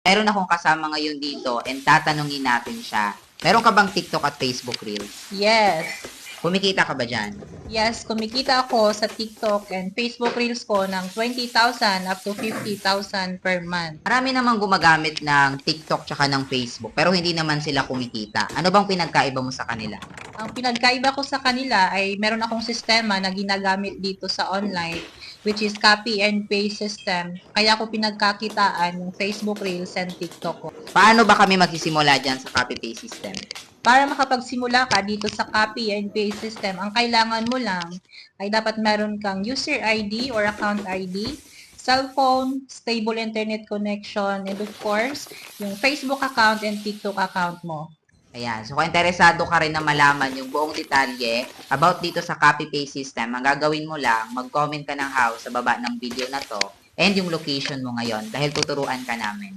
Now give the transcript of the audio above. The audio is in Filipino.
Meron akong kasama ngayon dito and tatanungin natin siya. Meron ka bang TikTok at Facebook Reels? Yes. Kumikita ka ba dyan? Yes, kumikita ako sa TikTok and Facebook Reels ko ng 20,000 up to 50,000 per month. Marami namang gumagamit ng TikTok tsaka ng Facebook pero hindi naman sila kumikita. Ano bang pinagkaiba mo sa kanila? Ang pinagkaiba ko sa kanila ay meron akong sistema na ginagamit dito sa online, which is copy and paste system. Kaya ko pinagkakitaan yung Facebook Reels and TikTok ko. Paano ba kami magsisimula dyan sa copy-paste system? Para makapagsimula ka dito sa copy and paste system, ang kailangan mo lang ay dapat meron kang user ID or account ID, cellphone, stable internet connection, and of course, yung Facebook account and TikTok account mo. Ayan. So, kung interesado ka rin na malaman yung buong detalye about dito sa copy-paste system, ang gagawin mo lang, mag-comment ka ng house sa baba ng video na to and yung location mo ngayon dahil tuturuan ka namin.